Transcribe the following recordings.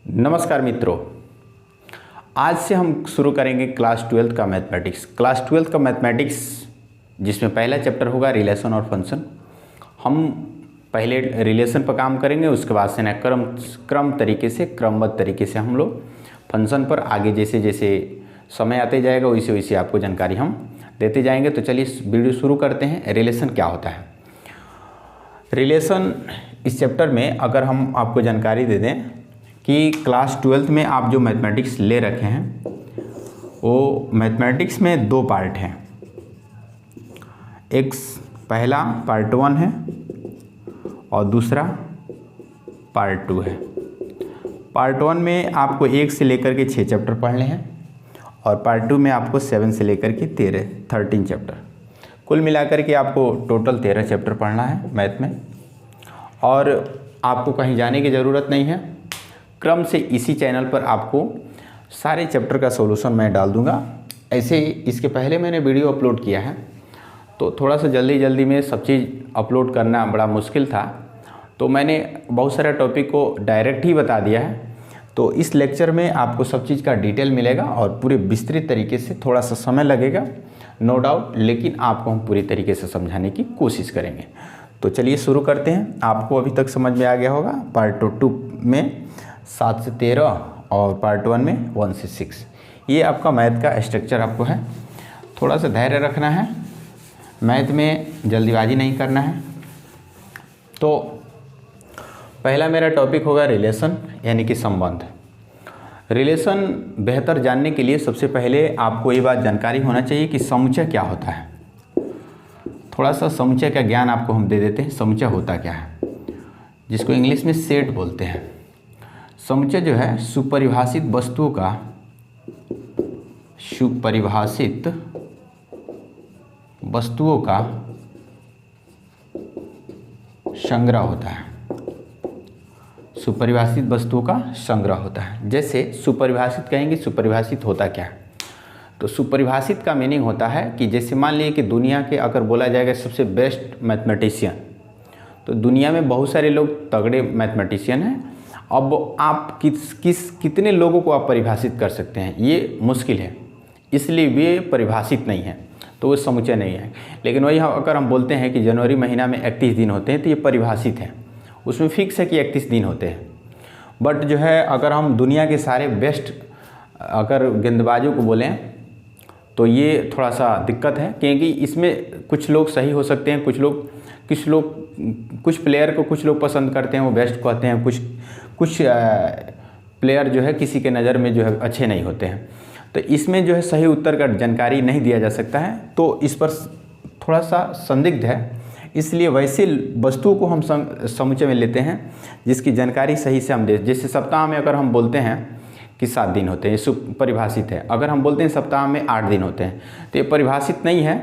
नमस्कार मित्रों, आज से हम शुरू करेंगे क्लास 12 का मैथमेटिक्स। क्लास 12 का मैथमेटिक्स जिसमें पहला चैप्टर होगा रिलेशन और फंक्शन। हम पहले रिलेशन पर काम करेंगे, उसके बाद से ना क्रमबद्ध तरीके से हम लोग फंक्शन पर आगे जैसे जैसे समय आते जाएगा वैसे वैसे आपको जानकारी हम देते जाएंगे। तो चलिए इस वीडियो शुरू करते हैं। रिलेशन क्या होता है? रिलेशन इस चैप्टर में अगर हम आपको जानकारी दे दें कि क्लास 12 में आप जो मैथमेटिक्स ले रखे हैं वो मैथमेटिक्स में दो पार्ट हैं। एक पहला पार्ट 1 है और दूसरा पार्ट 2 है। पार्ट 1 में आपको 1 से लेकर के 6 चैप्टर पढ़ने हैं और पार्ट 2 में आपको 7 से लेकर के 13 चैप्टर, कुल मिलाकर के आपको टोटल 13 चैप्टर पढ़ना है मैथ में। और आपको कहीं जाने की ज़रूरत नहीं है, क्रम से इसी चैनल पर आपको सारे चैप्टर का सॉल्यूशन मैं डाल दूंगा। ऐसे इसके पहले मैंने वीडियो अपलोड किया है तो थोड़ा सा जल्दी में सब चीज़ अपलोड करना बड़ा मुश्किल था, तो मैंने बहुत सारे टॉपिक को डायरेक्ट ही बता दिया है। तो इस लेक्चर में आपको सब चीज़ का डिटेल मिलेगा और पूरे विस्तृत तरीके से, थोड़ा सा समय लगेगा नो डाउट, लेकिन आपको हम पूरी तरीके से समझाने की कोशिश करेंगे। तो चलिए शुरू करते हैं। आपको अभी तक समझ में आ गया होगा, पार्ट 2 में 7 से 13 और पार्ट 1 में 1 से 6। ये आपका मैथ का स्ट्रक्चर आपको है। थोड़ा सा धैर्य रखना है, मैथ में जल्दीबाजी नहीं करना है। तो पहला मेरा टॉपिक होगा रिलेशन, यानी कि संबंध। रिलेशन बेहतर जानने के लिए सबसे पहले आपको ये बात जानकारी होना चाहिए कि समुच्चय क्या होता है। थोड़ा सा समुच्चय का ज्ञान आपको हम दे देते हैं। समुच्चय होता क्या है, जिसको इंग्लिश में सेट बोलते हैं। समुच्चय जो है सुपरिभाषित वस्तुओं का संग्रह होता है। सुपरिभाषित वस्तुओं का संग्रह होता है। जैसे सुपरिभाषित कहेंगे, सुपरिभाषित होता क्या है? तो सुपरिभाषित का मीनिंग होता है कि जैसे मान लीजिए कि दुनिया के अगर बोला जाएगा सबसे बेस्ट मैथमेटिशियन, तो दुनिया में बहुत सारे लोग तगड़े मैथमेटिशियन हैं। अब आप कितने लोगों को आप परिभाषित कर सकते हैं, ये मुश्किल है, इसलिए वे परिभाषित नहीं है, तो वो समुच्चय नहीं है। लेकिन वही अगर हम बोलते हैं कि जनवरी महीना में 31 दिन होते हैं, तो ये परिभाषित है, उसमें फिक्स है कि 31 दिन होते हैं। बट जो है अगर हम दुनिया के सारे बेस्ट अगर गेंदबाजों को बोलें तो ये थोड़ा सा दिक्कत है, क्योंकि इसमें कुछ लोग सही हो सकते हैं, कुछ प्लेयर को कुछ लोग पसंद करते हैं, वो बेस्ट कहते हैं, कुछ प्लेयर जो है किसी के नज़र में जो है अच्छे नहीं होते हैं। तो इसमें जो है सही उत्तर का जानकारी नहीं दिया जा सकता है, तो इस पर थोड़ा सा संदिग्ध है। इसलिए वैसे वस्तुओं को हम समुच्चय में लेते हैं जिसकी जानकारी सही से हम दे। जैसे सप्ताह में अगर हम बोलते हैं कि 7 दिन होते हैं, ये परिभाषित है। अगर हम बोलते हैं सप्ताह में 8 दिन होते हैं, तो ये परिभाषित नहीं है।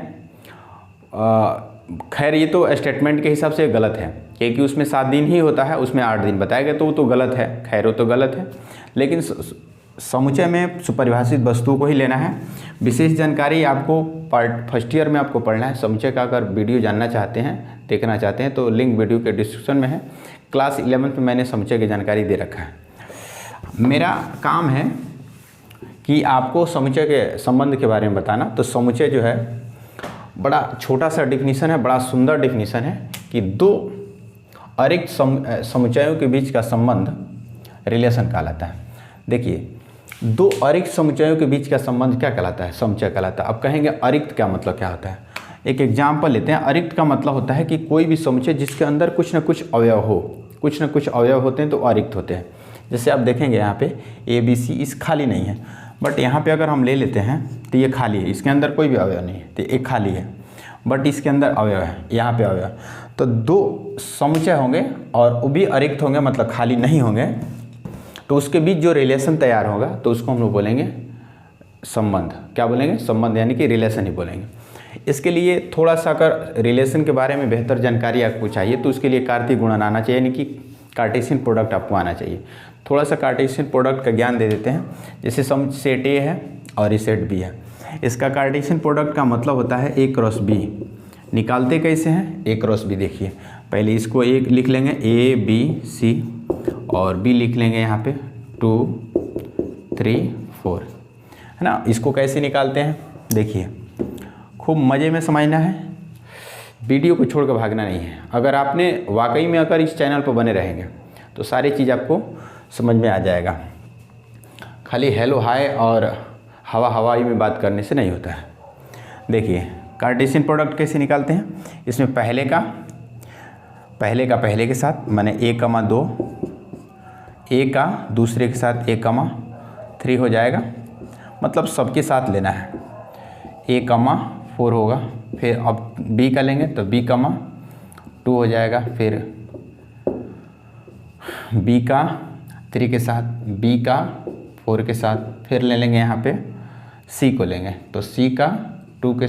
खैर ये तो स्टेटमेंट के हिसाब से गलत है, क्योंकि उसमें 7 दिन ही होता है, उसमें 8 दिन बताया गया, तो वो तो गलत है। खैर वो तो गलत है, लेकिन समुच्चय में सुपरिभाषित वस्तुओं को ही लेना है। विशेष जानकारी आपको पार्ट फर्स्ट ईयर में आपको पढ़ना है। समुच्चय का अगर वीडियो जानना चाहते हैं, देखना चाहते हैं, तो लिंक वीडियो के डिस्क्रिप्शन में है। क्लास 11 में मैंने समुच्चय की जानकारी दे रखा है। मेरा काम है कि आपको समुच्चय के संबंध के बारे में बताना। तो समुच्चय जो है बड़ा छोटा सा डिफिनीसन है, बड़ा सुंदर डिफिनीसन है कि दो अरिक्त समुच्चयों के बीच का संबंध रिलेशन कहलाता है। देखिए, दो अरिक्त समुच्चयों के बीच का संबंध क्या कहलाता है? समुच्चय कहलाता है। अब कहेंगे अरिक्त का मतलब क्या होता है? एक एग्जाम्पल लेते हैं। अरिक्त का मतलब होता है कि कोई भी समुच्चय जिसके अंदर कुछ न कुछ अवयव हो, कुछ न कुछ अवयव होते हैं तो अरिक्त होते हैं। जैसे आप देखेंगे यहाँ पे ABC इस खाली नहीं है, बट यहाँ पे अगर हम ले लेते हैं तो ये खाली है, इसके अंदर कोई भी अवयव नहीं है, तो एक खाली है, बट इसके अंदर अवयव है, यहाँ पे अवयव। तो दो समुच्चय होंगे और वो भी अरिक्त होंगे, मतलब खाली नहीं होंगे, तो उसके बीच जो रिलेशन तैयार होगा तो उसको हम लोग बोलेंगे संबंध। क्या बोलेंगे? संबंध, यानी कि रिलेशन ही बोलेंगे। इसके लिए थोड़ा सा अगर रिलेशन के बारे में बेहतर जानकारी आपको चाहिए तो उसके लिए कार्तीय गुणन आना चाहिए, यानी कि कार्टेशियन प्रोडक्ट आपको आना चाहिए। थोड़ा सा कार्टेशियन प्रोडक्ट का ज्ञान दे देते हैं। जैसे सेट ए है और ये सेट बी है, इसका कार्टेशियन प्रोडक्ट का मतलब होता है A क्रॉस B। निकालते कैसे हैं? A cross B। देखिए पहले इसको एक लिख लेंगे A B C और B लिख लेंगे यहाँ पे 2 3 4, है ना। इसको कैसे निकालते हैं देखिए, खूब मज़े में समझना है, वीडियो को छोड़ कर भागना नहीं है। अगर आपने वाकई में अगर इस चैनल पर बने रहेंगे तो सारी चीज़ आपको समझ में आ जाएगा। खाली हेलो हाय और हवाई में बात करने से नहीं होता है। देखिए कार्टेशियन प्रोडक्ट कैसे निकालते हैं, इसमें पहले का पहले के साथ माने 1,2, ए का दूसरे के साथ 1,3 हो जाएगा, मतलब सबके साथ लेना है। 1,4 होगा, फिर अब बी का लेंगे तो B,2 हो जाएगा, फिर बी का 3 के साथ, बी का 4 के साथ, फिर ले लेंगे यहाँ पे सी को लेंगे तो सी का 2 के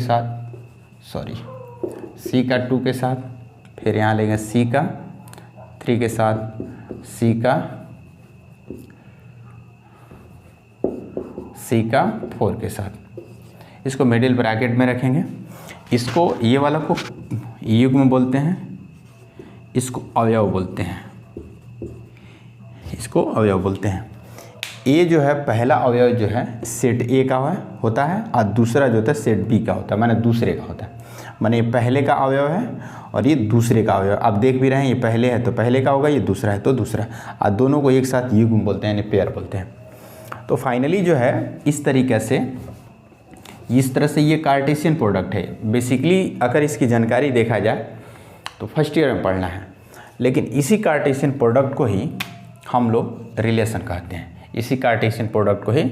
साथ, फिर यहाँ लेंगे सी का 3 के साथ, सी का 4 के साथ। इसको मिडिल ब्रैकेट में रखेंगे। इसको ये वाला को युग्म बोलते हैं, इसको अवयव बोलते हैं। ए जो है पहला अवयव जो है सेट ए का होता है और दूसरा जो होता है सेट बी का होता है, माने दूसरे का होता है। माने ये पहले का अवयव है और ये दूसरे का अवयव। आप देख भी रहे हैं, ये पहले है तो पहले का होगा, ये दूसरा है तो दूसरा, और दोनों को एक साथ युग्म बोलते हैं, यानी पेयर बोलते हैं। तो फाइनली जो है इस तरह से ये कार्टेशियन प्रोडक्ट है। बेसिकली अगर इसकी जानकारी देखा जाए तो फर्स्ट ईयर में पढ़ना है, लेकिन इसी कार्टेशियन प्रोडक्ट को ही हम लोग रिलेशन कहते हैं। इसी कार्टेशियन प्रोडक्ट को ही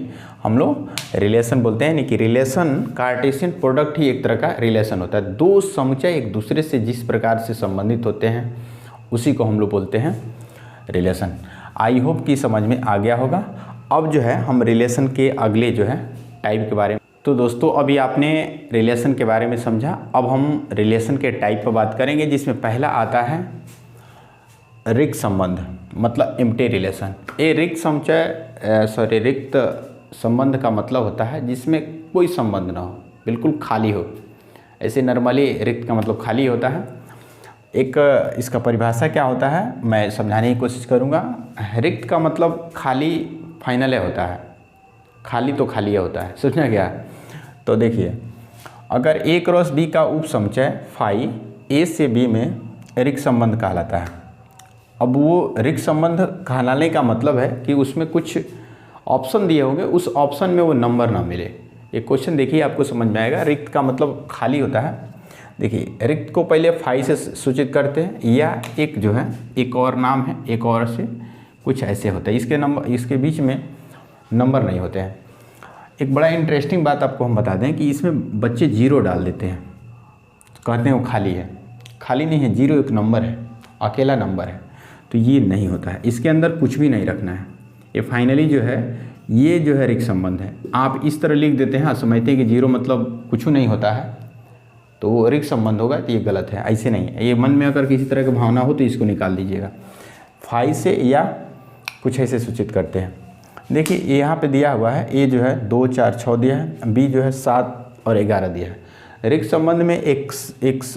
हम लोग रिलेशन बोलते हैं। यानी कि रिलेशन, कार्टेशियन प्रोडक्ट ही एक तरह का रिलेशन होता है। दो समुच्चय एक दूसरे से जिस प्रकार से संबंधित होते हैं उसी को हम लोग बोलते हैं रिलेशन। आई होप कि समझ में आ गया होगा। अब जो है हम रिलेशन के अगले जो है टाइप के बारे में, तो दोस्तों अभी आपने रिलेशन के बारे में समझा। अब हम रिलेशन के टाइप पर बात करेंगे, जिसमें पहला आता है रिक्त संबंध, मतलब एम्प्टी रिलेशन। ये रिक्त संबंध का मतलब होता है जिसमें कोई संबंध ना हो, बिल्कुल खाली हो। ऐसे नॉर्मली रिक्त का मतलब खाली होता है। एक इसका परिभाषा क्या होता है मैं समझाने की कोशिश करूँगा। रिक्त का मतलब खाली फाइनल होता है, खाली तो खाली होता है, समझना क्या। तो देखिए अगर A क्रॉस B का उप समुच्चय फाई A से B में रिक्त संबंध कहलाता है। अब वो रिक्त संबंध कहलाने का मतलब है कि उसमें कुछ ऑप्शन दिए होंगे, उस ऑप्शन में वो नंबर ना मिले। एक क्वेश्चन देखिए आपको समझ में आएगा। रिक्त का मतलब खाली होता है। देखिए रिक्त को पहले फाई से सूचित करते हैं, या एक जो है एक और नाम है, एक और से कुछ ऐसे होता है। इसके बीच में नंबर नहीं होते हैं। एक बड़ा इंटरेस्टिंग बात आपको हम बता दें कि इसमें बच्चे 0 डाल देते हैं, कहते हैं वो खाली है। खाली नहीं है, 0 एक नंबर है, अकेला नंबर है। तो ये नहीं होता है, इसके अंदर कुछ भी नहीं रखना है। ये फाइनली जो है ये जो है रिक्त संबंध है। आप इस तरह लिख देते हैं, समझते हैं कि 0 मतलब कुछ नहीं होता है तो वो रिक्त संबंध होगा, तो ये गलत है। ऐसे नहीं है। ये मन में अगर किसी तरह की भावना हो तो इसको निकाल दीजिएगा। फाई से या कुछ ऐसे सूचित करते हैं। देखिए ये यहाँ पे दिया हुआ है, ए जो है 2 4 6 दिया है, बी जो है 7 और 11 दिया है। रिक्त संबंध में एक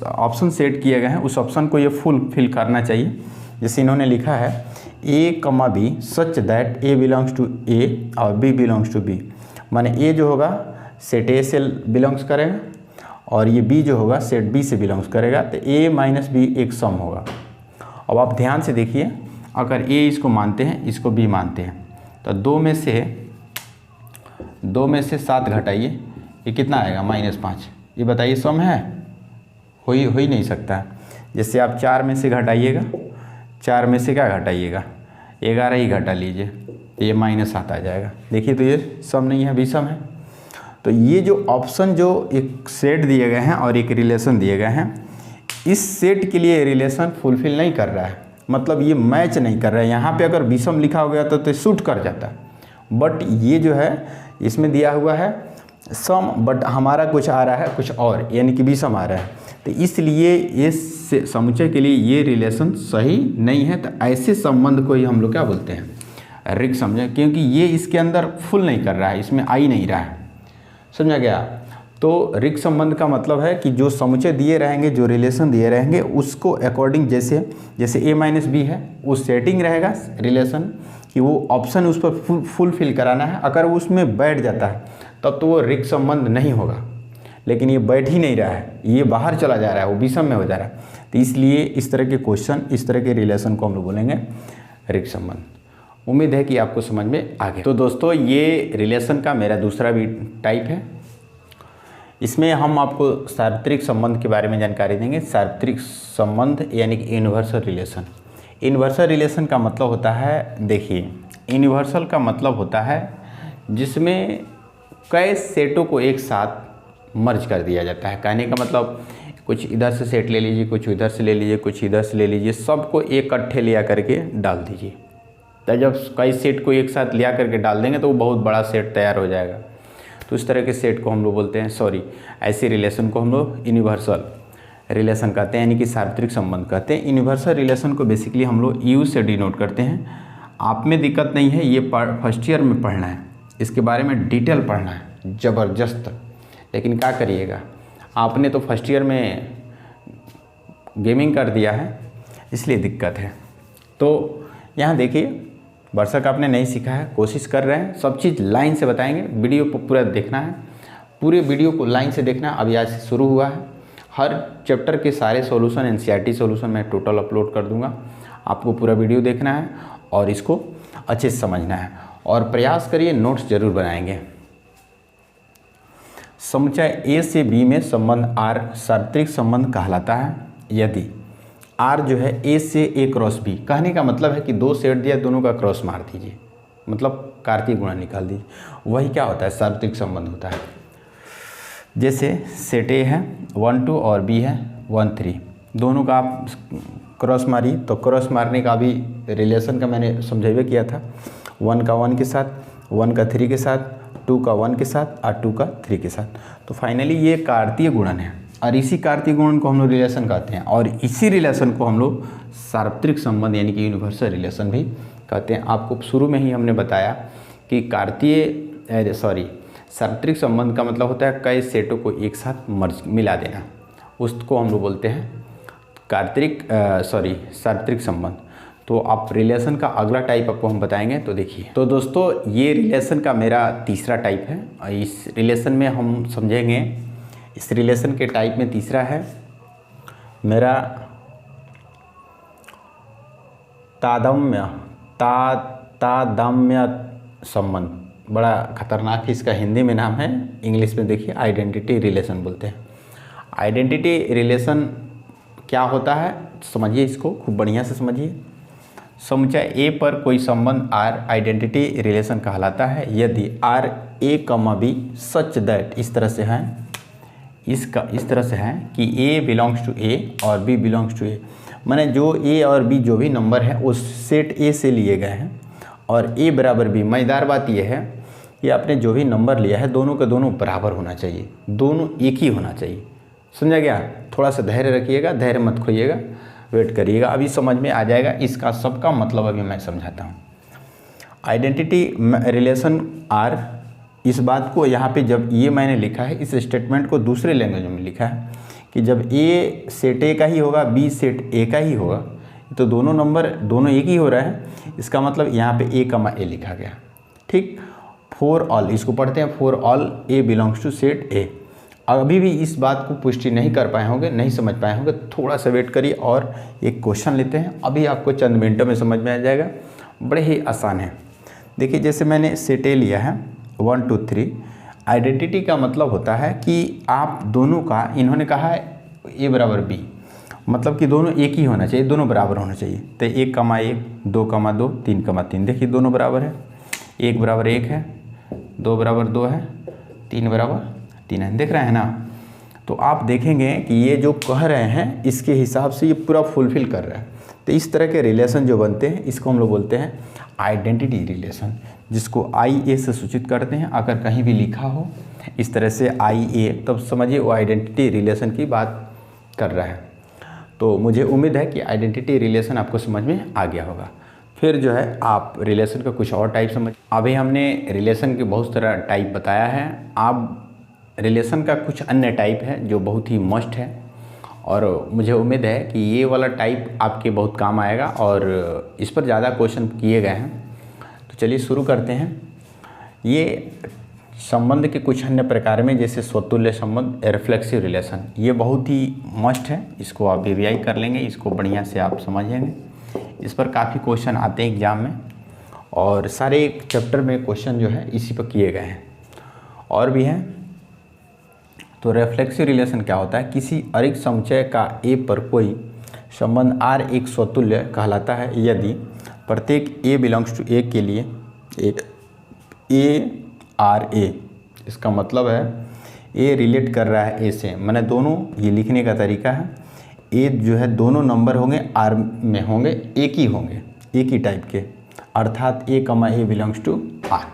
ऑप्शन सेट किए गए हैं, उस ऑप्शन को ये फिल करना चाहिए। जैसे इन्होंने लिखा है A, B such that A belongs to A और B बिलोंग्स टू B। माने A जो होगा सेट A से बिलोंग्स करेगा और ये B जो होगा सेट B से बिलोंग्स करेगा, तो A माइनस B एक सम होगा। अब आप ध्यान से देखिए, अगर A इसको मानते हैं, इसको B मानते हैं, तो 2 में से 7 घटाइए, ये कितना आएगा -5। ये बताइए सम है? हो ही नहीं सकता। जैसे आप 4 में से घटाइएगा, 4 में से क्या घटाइएगा, 11 ही घटा लीजिए, तो ये -7 आ जाएगा। देखिए तो ये सम नहीं है, विषम है। तो ये जो ऑप्शन जो एक सेट दिए गए हैं और एक रिलेशन दिए गए हैं, इस सेट के लिए रिलेशन फुलफिल नहीं कर रहा है, मतलब ये मैच नहीं कर रहा है। यहाँ पे अगर विषम लिखा हो गया तो सूट कर जाता, बट ये जो है इसमें दिया हुआ है सम, बट हमारा कुछ आ रहा है कुछ और, यानी कि विषम आ रहा है। तो इसलिए इस समुच्चय के लिए ये रिलेशन सही नहीं है। तो ऐसे संबंध को ही हम लोग क्या बोलते हैं, रिक्त संबंध, क्योंकि ये इसके अंदर फुल नहीं कर रहा है, इसमें आ ही नहीं रहा है। समझा गया। तो रिक्त संबंध का मतलब है कि जो समुच्चय दिए रहेंगे, जो रिलेशन दिए रहेंगे, उसको अकॉर्डिंग जैसे A माइनस बी है वो सेटिंग रहेगा रिलेशन, कि वो ऑप्शन उस पर फुलफिल कराना है। अगर वो उसमें बैठ जाता है तब तो वो रिक्त संबंध नहीं होगा, लेकिन ये बैठ ही नहीं रहा है, ये बाहर चला जा रहा है, वो विषम में हो जा रहा है। तो इसलिए इस तरह के क्वेश्चन, इस तरह के रिलेशन को हम लोग बोलेंगे रिक्त संबंध। उम्मीद है कि आपको समझ में आ गया। तो दोस्तों ये रिलेशन का मेरा दूसरा भी टाइप है। इसमें हम आपको सार्वत्रिक संबंध के बारे में जानकारी देंगे। सार्वत्रिक संबंध यानी कि यूनिवर्सल रिलेशन। यूनिवर्सल रिलेशन का मतलब होता है, देखिए यूनिवर्सल का मतलब होता है जिसमें कई सेटों को एक साथ मर्ज कर दिया जाता है। कहने का मतलब कुछ इधर से सेट ले लीजिए, कुछ इधर से ले लीजिए, कुछ इधर से ले लीजिए, सबको एक इकट्ठे लिया करके डाल दीजिए। तो जब कई सेट को एक साथ लिया करके डाल देंगे तो वो बहुत बड़ा सेट तैयार हो जाएगा। तो इस तरह के सेट को हम लोग बोलते हैं, ऐसी रिलेशन को हम लोग यूनिवर्सल रिलेशन कहते हैं, यानी कि सार्वत्रिक संबंध कहते हैं। यूनिवर्सल रिलेशन को बेसिकली हम लोग यू से डिनोट करते हैं। आप में दिक्कत नहीं है, ये फर्स्ट ईयर में पढ़ना है, इसके बारे में डिटेल पढ़ना है ज़बरदस्त। लेकिन क्या करिएगा, आपने तो फर्स्ट ईयर में गेमिंग कर दिया है, इसलिए दिक्कत है। तो यहाँ देखिए वर्षक आपने नहीं सीखा है, कोशिश कर रहे हैं, सब चीज़ लाइन से बताएंगे। वीडियो को पूरा देखना है, पूरे वीडियो को लाइन से देखना है। अभी आज से शुरू हुआ है, हर चैप्टर के सारे सॉल्यूशन एनसीईआरटी सॉल्यूशन मैं टोटल अपलोड कर दूंगा। आपको पूरा वीडियो देखना है और इसको अच्छे से समझना है और प्रयास करिए, नोट्स जरूर बनाएंगे। समुच्चय ए से बी में संबंध आर सार्वत्रिक संबंध कहलाता है यदि आर जो है ए से ए क्रॉस बी। कहने का मतलब है कि दो सेट दिया, दोनों का क्रॉस मार दीजिए, मतलब कार्तीय गुणा निकाल दीजिए, वही क्या होता है, सार्वत्रिक संबंध होता है। जैसे सेट ए है 1 2 और बी है 1 3, दोनों का आप क्रॉस मारिए। तो क्रॉस मारने का भी रिलेशन का मैंने समझाइए किया था, 1 का 1 के साथ, 1 का 3 के साथ, 2 का 1 के साथ और 2 का 3 के साथ। तो फाइनली ये कार्तीय गुणन है और इसी कार्तीय गुणन को हम लोग रिलेशन कहते हैं और इसी रिलेशन को हम लोग सार्वत्रिक संबंध यानी कि यूनिवर्सल रिलेशन भी कहते हैं। आपको शुरू में ही हमने बताया कि सार्वत्रिक संबंध का मतलब होता है कई सेटों को एक साथ मिला देना, उसको हम लोग बोलते हैं सार्वत्रिक संबंध। तो आप रिलेशन का अगला टाइप आपको हम बताएंगे। तो देखिए, तो दोस्तों ये रिलेशन का मेरा तीसरा टाइप है और इस रिलेशन में हम समझेंगे, इस रिलेशन के टाइप में तीसरा है मेरा तादात्म्य संबंध। बड़ा खतरनाक इसका हिंदी में नाम है, इंग्लिश में देखिए आइडेंटिटी रिलेशन बोलते हैं। आइडेंटिटी रिलेशन क्या होता है समझिए, इसको खूब बढ़िया से समझिए। समुच्चय ए पर कोई संबंध आर आइडेंटिटी रिलेशन कहलाता है यदि आर ए कमा बी सच दैट, इस तरह से है, इस तरह से है कि ए बिलोंग्स टू ए और बी बिलोंग्स टू ए। माने जो ए और बी जो भी नंबर है उस सेट ए से लिए गए हैं और ए बराबर बी। मज़ेदार बात यह है कि आपने जो भी नंबर लिया है दोनों के दोनों बराबर होना चाहिए, दोनों एक ही होना चाहिए। समझा गया? थोड़ा सा धैर्य रखिएगा, धैर्य मत खोइएगा, वेट करिएगा, अभी समझ में आ जाएगा। इसका सबका मतलब अभी मैं समझाता हूँ। आइडेंटिटी रिलेशन आर, इस बात को यहाँ पे जब ये मैंने लिखा है, इस स्टेटमेंट को दूसरे लैंग्वेज में लिखा है कि जब ए सेट ए का ही होगा, बी सेट ए का ही होगा, तो दोनों नंबर दोनों एक ही हो रहा है, इसका मतलब यहाँ पे ए कमा ए लिखा गया। ठीक, फॉर ऑल, इसको पढ़ते हैं for all A belongs to set A. अभी भी इस बात को पुष्टि नहीं कर पाए होंगे, नहीं समझ पाए होंगे, थोड़ा सा वेट करिए और एक क्वेश्चन लेते हैं, अभी आपको चंद मिनटों में समझ में आ जाएगा, बड़े ही आसान है। देखिए जैसे मैंने सेट ए लिया है 1 2 3, आइडेंटिटी का मतलब होता है कि आप दोनों का, इन्होंने कहा है ए बराबर बी, मतलब कि दोनों एक ही होना चाहिए, दोनों बराबर होना चाहिए। तो 1 कमा 1, 2 कमा 2, 3 कमा 3, देखिए दोनों बराबर है, 1 बराबर 1 है, 2 बराबर 2 है, 3 बराबर 3 है, देख रहे हैं ना। तो आप देखेंगे कि ये जो कह रहे हैं इसके हिसाब से ये पूरा फुलफिल कर रहा है। तो इस तरह के रिलेशन जो बनते हैं इसको हम लोग बोलते हैं आइडेंटिटी रिलेशन, जिसको आई ए से सूचित करते हैं। अगर कहीं भी लिखा हो इस तरह से आई ए, तब समझिए वो आइडेंटिटी रिलेशन की बात कर रहा है। तो मुझे उम्मीद है कि आइडेंटिटी रिलेशन आपको समझ में आ गया होगा। फिर जो है आप रिलेशन का कुछ और टाइप समझ, अभी हमने रिलेशन के बहुत सारा टाइप बताया है, आप रिलेशन का कुछ अन्य टाइप है जो बहुत ही मस्ट है और मुझे उम्मीद है कि ये वाला टाइप आपके बहुत काम आएगा और इस पर ज़्यादा क्वेश्चन किए गए हैं। तो चलिए शुरू करते हैं। ये संबंध के कुछ अन्य प्रकार में, जैसे स्वतुल्य संबंध, रिफ्लेक्सिव रिलेशन, ये बहुत ही मस्ट है। इसको आप रिवाइज कर लेंगे, इसको बढ़िया से आप समझेंगे। इस पर काफ़ी क्वेश्चन आते हैं एग्जाम में, और सारे एक चैप्टर में क्वेश्चन जो है इसी पर किए गए हैं, और भी हैं। तो रिफ्लेक्सिव रिलेशन क्या होता है? किसी अरिक्त समुच्चय का ए पर कोई संबंध आर एक स्वतुल्य कहलाता है यदि प्रत्येक ए बिलोंग्स टू ए के लिए ए आर ए, इसका मतलब है ए रिलेट कर रहा है ए से, मैंने दोनों, ये लिखने का तरीका है, ए जो है दोनों नंबर होंगे आर में होंगे, एक ही होंगे, एक ही टाइप के, अर्थात ए कमा ए बिलोंग्स टू आर।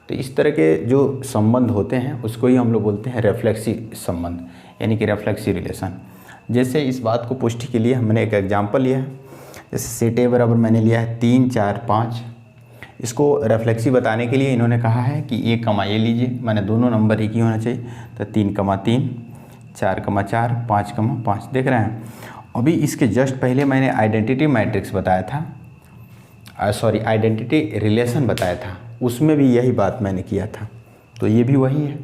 तो इस तरह के जो संबंध होते हैं उसको ही हम लोग बोलते हैं रिफ्लेक्सिव संबंध, यानी कि रिफ्लेक्सिव रिलेशन। जैसे इस बात को पुष्टि के लिए हमने एक एग्जाम्पल लिया है, जैसे सेट ए बराबर मैंने लिया है 3 4 5। इसको रेफ्लेक्सिव बताने के लिए इन्होंने कहा है कि ए कमा ए लीजिए, मैंने दोनों नंबर एक ही होना चाहिए, तो 3 कमा 3, 4 कमा 4, 5 कमा 5। देख रहे हैं, अभी इसके जस्ट पहले मैंने आइडेंटिटी मैट्रिक्स बताया था, आइडेंटिटी रिलेशन बताया था, उसमें भी यही बात मैंने किया था। तो ये भी वही है,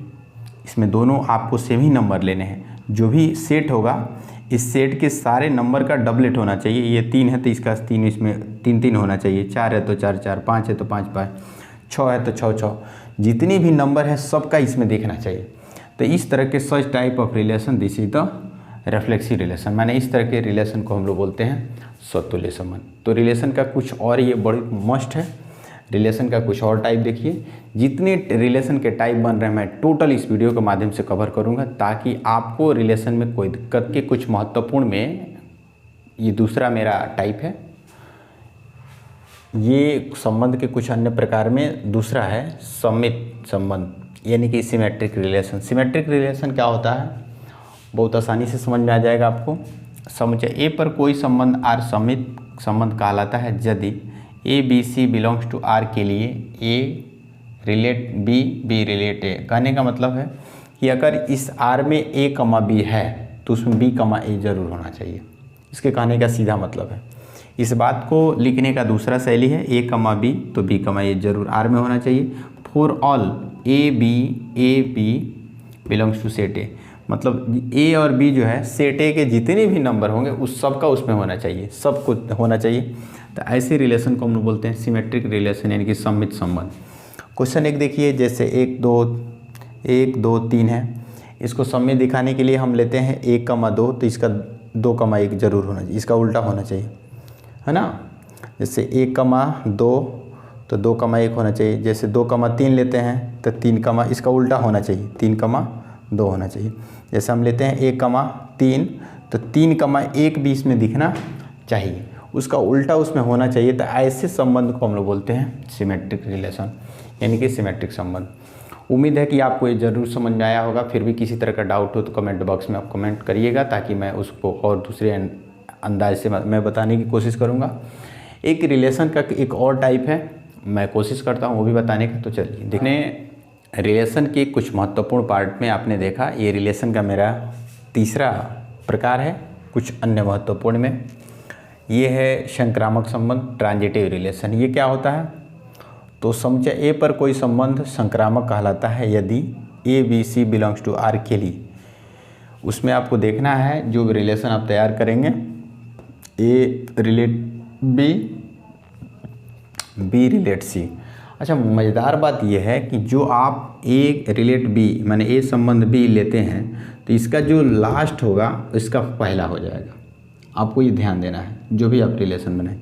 इसमें दोनों आपको सेम ही नंबर लेने हैं। जो भी सेट होगा, इस सेट के सारे नंबर का डबलेट होना चाहिए। ये 3 है तो इसका 3 इसमें 3 3 होना चाहिए, 4 है तो 4 4, 5 है तो 5 5, 6 है तो 6 6, जितनी भी नंबर है सबका इसमें देखना चाहिए। तो इस तरह के such type of relation, this is the reflexive relation. माने इस तरह के रिलेशन को हम लोग बोलते हैं स्वतुल्य संबंध। तो रिलेशन का कुछ और, ये बड़ी मस्ट है, रिलेशन का कुछ और टाइप देखिए। जितने रिलेशन के टाइप बन रहे हैं मैं टोटल इस वीडियो के माध्यम से कवर करूंगा, ताकि आपको रिलेशन में कोई दिक्कत के कुछ महत्वपूर्ण में, ये दूसरा मेरा टाइप है। ये संबंध के कुछ अन्य प्रकार में दूसरा है सममित संबंध, यानी कि सिमेट्रिक रिलेशन। सिमेट्रिक रिलेशन क्या होता है? बहुत आसानी से समझ में आ जाएगा आपको। समुच्चय ए पर कोई संबंध आर सममित संबंध कहलाता है यदि A B C belongs to R के लिए A relate B, B relate A. कहने का मतलब है कि अगर इस आर में ए कमा बी है तो उसमें बी कमा ए जरूर होना चाहिए। इसके कहने का सीधा मतलब है। इस बात को लिखने का दूसरा शैली है ए कमा बी, तो बी कमा ए जरूर आर में होना चाहिए। For all A B belongs to set A, मतलब ए और बी जो है सेट ए के जितने भी नंबर होंगे उस सब का उसमें होना चाहिए, सब कुछ होना चाहिए। तो ऐसे रिलेशन को हम लोग बोलते हैं सिमेट्रिक रिलेशन, यानी कि सममित संबंध। क्वेश्चन 1 देखिए, जैसे 1 2 3 है, इसको सममित दिखाने के लिए हम लेते हैं 1 कमा 2, तो इसका 2 कमा 1 जरूर होना चाहिए, इसका उल्टा होना चाहिए, है ना। जैसे 1 कमा 2 तो 2 कमा 1 होना चाहिए। जैसे 2 कमा 3 लेते हैं तो 3 कमा, इसका उल्टा होना चाहिए, 3 कमा 2 होना चाहिए। जैसे हम लेते हैं 1 कमा 3 तो 3 कमा 1 भी इसमें दिखना चाहिए, उसका उल्टा उसमें होना चाहिए। तो ऐसे संबंध को हम लोग बोलते हैं सिमेट्रिक रिलेशन, यानी कि सिमेट्रिक संबंध। उम्मीद है कि आपको ये ज़रूर समझ में आया होगा। फिर भी किसी तरह का डाउट हो तो कमेंट बॉक्स में आप कमेंट करिएगा, ताकि मैं उसको और दूसरे अंदाज से मैं बताने की कोशिश करूँगा। एक रिलेशन का एक और टाइप है, मैं कोशिश करता हूँ वो भी बताने का। तो चलिए देखने, रिलेशन के कुछ महत्वपूर्ण पार्ट में आपने देखा, ये रिलेशन का मेरा तीसरा प्रकार है। कुछ अन्य महत्वपूर्ण में ये है संक्रामक संबंध, ट्रांजिटिव रिलेशन। ये क्या होता है? तो समुच्चय ए पर कोई संबंध संक्रामक कहलाता है यदि A B C belongs to R के लिए। उसमें आपको देखना है जो रिलेशन आप तैयार करेंगे, ए रिलेट बी, बी रिलेट सी। अच्छा, मज़ेदार बात यह है कि जो आप ए रिलेट बी, माने ए संबंध बी लेते हैं, तो इसका जो लास्ट होगा इसका पहला हो जाएगा। आपको ये ध्यान देना है जो भी आप रिलेशन बनाएं,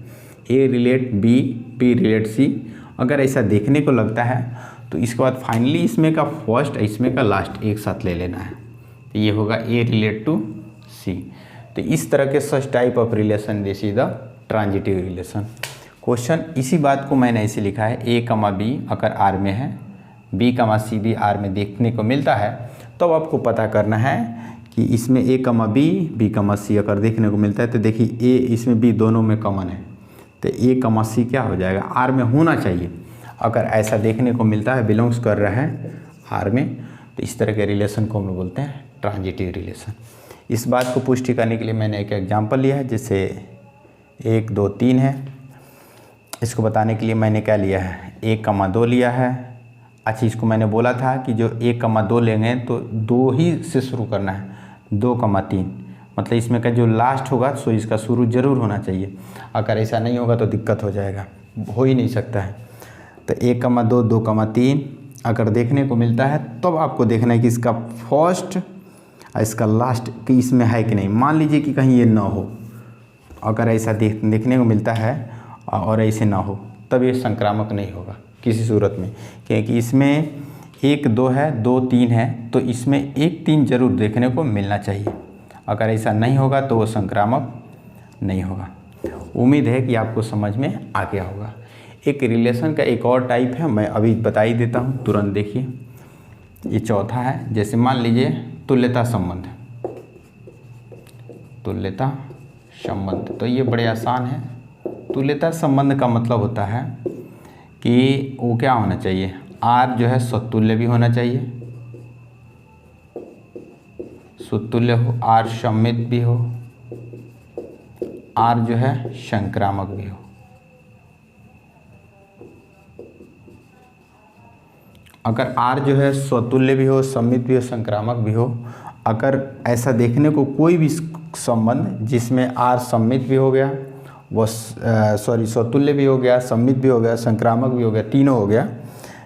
ए रिलेट बी, बी रिलेट सी। अगर ऐसा देखने को लगता है तो इसके बाद फाइनली इसमें का फर्स्ट, इसमें का लास्ट एक साथ ले लेना है, तो ये होगा ए रिलेट टू सी। तो इस तरह के such type of relation, this is the transitive relation. Question इसी बात को मैंने ऐसे लिखा है, ए कमा बी अगर आर में है, बी कमा सी भी आर में देखने को मिलता है, तो आपको पता करना है कि इसमें ए कमा बी कमा सी अगर देखने को मिलता है, तो देखिए ए इसमें बी दोनों में कॉमन है, तो ए कमा सी क्या हो जाएगा, आर में होना चाहिए। अगर ऐसा देखने को मिलता है, बिलोंग्स कर रहा है आर में, तो इस तरह के रिलेशन को हम लोग बोलते हैं ट्रांजिटिव रिलेशन। इस बात को पुष्टि करने के लिए मैंने एक एग्जांपल लिया है, जैसे 1 2 3 है। इसको बताने के लिए मैंने क्या लिया है, 1,2 लिया है। अच्छा, इसको मैंने बोला था कि जो 1,2 लेंगे तो 2 ही से शुरू करना है, 2,3, मतलब इसमें का जो लास्ट होगा सो इसका शुरू जरूर होना चाहिए। अगर ऐसा नहीं होगा तो दिक्कत हो जाएगा, हो ही नहीं सकता है। तो 1,2, 2,3 अगर देखने को मिलता है तब आपको देखना है कि इसका फर्स्ट और इसका लास्ट कि इसमें है कि नहीं। मान लीजिए कि कहीं ये ना हो, अगर ऐसा देखने को मिलता है और ऐसे ना हो तब ये संक्रामक नहीं होगा किसी सूरत में, क्योंकि इसमें 1, 2 है, 2, 3 है, तो इसमें 1, 3 जरूर देखने को मिलना चाहिए। अगर ऐसा नहीं होगा तो वो संक्रामक नहीं होगा। उम्मीद है कि आपको समझ में आ गया होगा। एक रिलेशन का एक और टाइप है, मैं अभी बता ही देता हूँ, तुरंत देखिए। ये चौथा है, जैसे मान लीजिए तुल्यता संबंध, तुल्यता संबंध, तो ये बड़े आसान है। तुल्यता संबंध का मतलब होता है कि वो क्या होना चाहिए, R जो है स्वतुल्य भी होना चाहिए, स्वतुल्य हो, R सम्मित भी हो, R जो है संक्रामक भी हो। अगर R जो है स्वतुल्य भी हो, सम्मित भी हो, संक्रामक भी हो, अगर ऐसा देखने को कोई भी संबंध जिसमें R सम्मित भी हो गया, वो स्वतुल्य भी हो गया, सम्मित भी हो गया, संक्रामक भी हो गया, तीनों हो गया,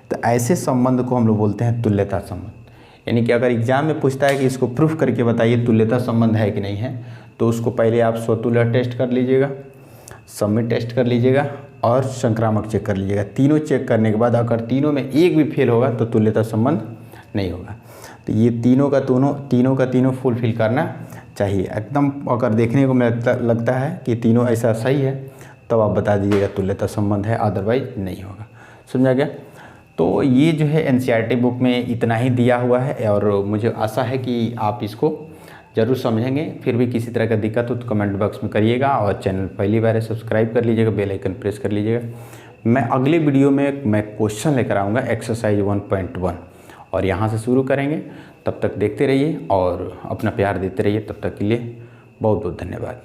तो ऐसे संबंध को हम लोग बोलते हैं तुल्यता संबंध। यानी कि अगर एग्जाम में पूछता है कि इसको प्रूफ करके बताइए तुल्यता संबंध है कि नहीं है, तो उसको पहले आप स्वतुल्य टेस्ट कर लीजिएगा, सम्मित टेस्ट कर लीजिएगा और संक्रामक चेक कर लीजिएगा। तीनों चेक करने के बाद अगर तीनों में एक भी फेल होगा तो तुल्यता संबंध नहीं होगा। तो ये तीनों का तीनों फुलफिल करना चाहिए एकदम। अगर देखने को लगता है कि तीनों ऐसा सही है तब आप बता दीजिएगा तुल्यता संबंध है, अदरवाइज नहीं होगा। समझा गया? तो ये जो है एनसीईआरटी बुक में इतना ही दिया हुआ है और मुझे आशा है कि आप इसको ज़रूर समझेंगे। फिर भी किसी तरह का दिक्कत हो तो कमेंट बॉक्स में करिएगा और चैनल पहली बार है सब्सक्राइब कर लीजिएगा, बेल आइकन प्रेस कर लीजिएगा। मैं अगले वीडियो में मैं क्वेश्चन लेकर आऊँगा एक्सरसाइज 1.1 और यहाँ से शुरू करेंगे। तब तक देखते रहिए और अपना प्यार देते रहिए। तब तक के लिए बहुत बहुत धन्यवाद।